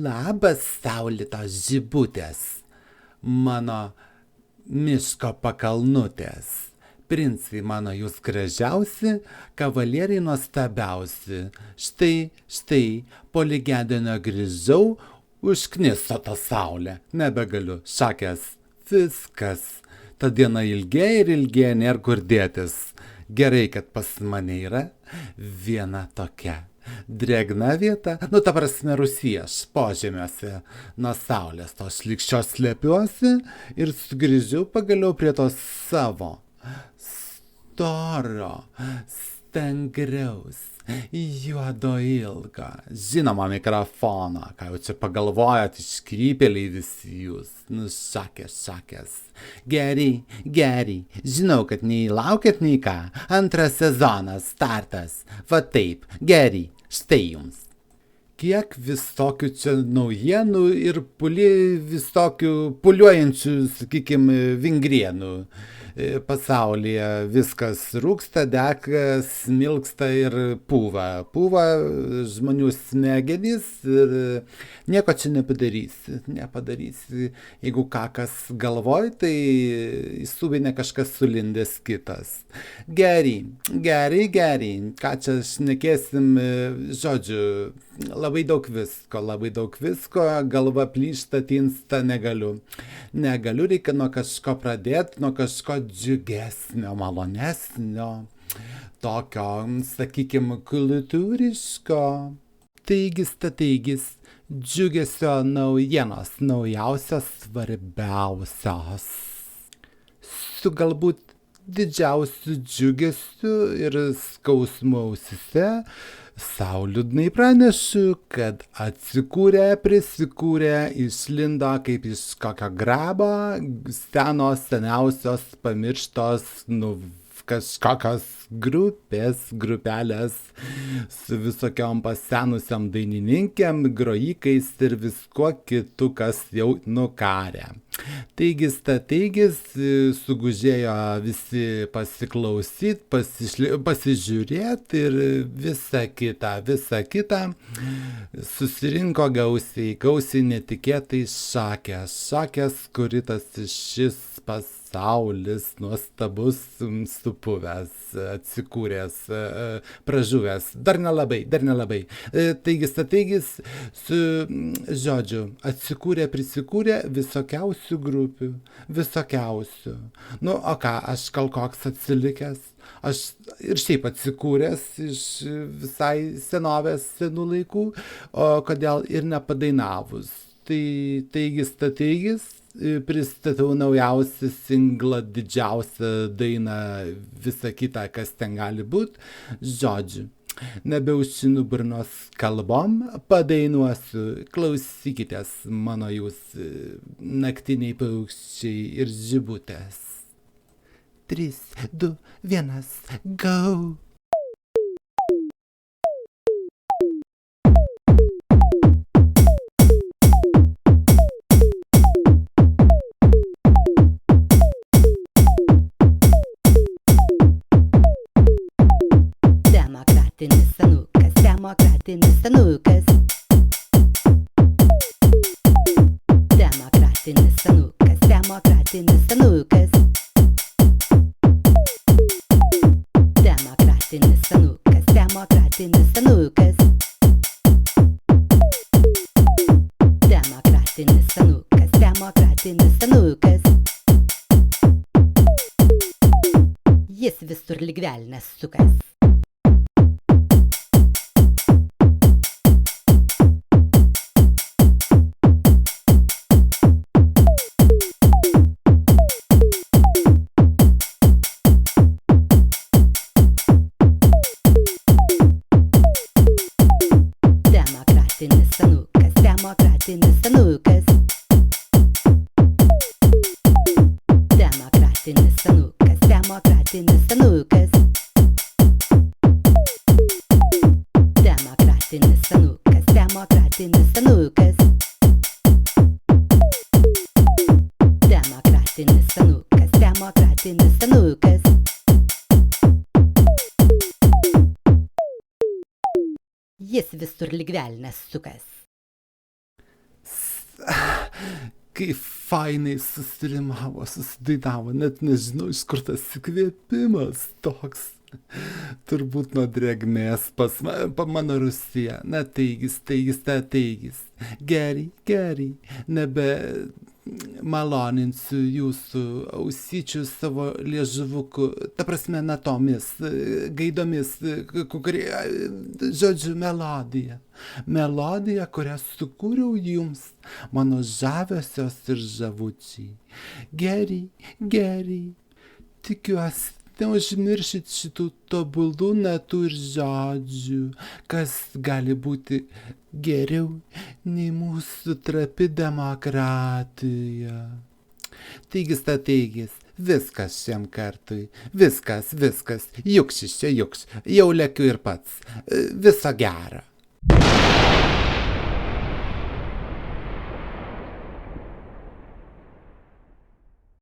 Labas, saulėtos žibutės, mano miško pakalnutės. Princai mano jūs gražiausi, kavalieriai nuostabiausi. Štai, po lygiadienio grįžau, užkniso tą saulę. Nebegaliu, šakės, viskas. Ta diena ilgėja ir ilgėja, nėra kur dėtis. Gerai, kad pas mane yra viena tokia drėgna vieta, ta prasme Rusijos požemiuose nuo saulės tos šlykščios slepiuosi ir sugrįžiu pagaliau prie to savo storo, stangriaus, juodo ilgo, žinoma mikrofono, ką jau čia pagalvojat, iškrypėliai visi jūs, šakės. Geri, žinau, kad nei laukiat nei ką, antras sezonas, startas, va taip, geri, štai jums. Kiek visokių čia naujienų ir visokių puliuojančių, sakykime, vingrienų. Pasaulyje viskas rūksta, dega, smilksta ir pūva. Pūva žmonių smegenys ir nieko čia nepadarysi. Jeigu kas galvoj, tai įsubinė kažkas sulindęs kitas. Geri. Ką čia šnekėsim, žodžiu, labai daug visko, galva plyšta, tinsta, negaliu, reikia nuo kažko pradėti, nuo kažko džiugesnio, malonesnio, tokio, sakykime, kultūriško. Taigis, džiugesio naujienos, naujausios, svarbiausios. Su galbūt didžiausiu džiugesiu ir skausmu ausyse, sau liūdnai pranešu, kad prisikūrė, išlindo kaip iš kokio grabo, seniausios, pamirštos, kažkokios grupelės su visokiom pasenusiam dainininkėm, grojikais ir viskuo kitu, kas jau nukarė. Taigis, sugužėjo visi pasiklausyti, pasižiūrėti ir visa kita susirinko gausiai netikėtai šakės, kuritas šis pasaulis nuostabus, supuvęs, atsikūręs, pražuvęs, dar nelabai. Taigis, prisikūrė visokiausių grupių, o ką, aš koks atsilikęs, aš ir šiaip atsikūręs iš visai senų laikų, o kodėl ir nepadainavus. Taigis, pristatau naujausią singlą, didžiausią dainą, visą kitą, kas ten gali būti. Žodžiu, nebeužsinu burnos kalbom, padainuosiu, klausykitės mano jūs naktiniai paukščiai ir žibutės. 3, 2, 1, go! Demokratinis senukas. Demokratinis senukas. Demokratinis senukas. Demokratinis senukas. Demokratinis senukas. Demokratinis senukas. Demokratinis senukas. Jis visur lyg velnias sukas. Demokratinis senukas. Demokratinis senukas. Demokratinis senukas. Demokratinis senukas. Demokratinis senukas. Demokratinis senukas. Demokratinis senukas. Jis visur lyg velnias sukas. kaip fainai susidainavo, net nežinau, iš kur tas įkvėpimas toks. Turbūt nuo drėgmės pa mano Rusija. Na teigis, gerai, nebe maloninsiu jūsų ausyčių savo liežuvuku, ta prasme natomis, gaidomis, žodžiu, melodija. Melodija, kurią sukūriau jums, mano žaviosios ir žavučiai. Gerai, tikiuosi. Neužmiršit šitų tobulų natų ir žodžių, kas gali būti geriau nei mūsų trapi demokratija. Teigis, viskas šiam kartui, viskas, jukšis čia, jau lekiu ir pats, viso gero.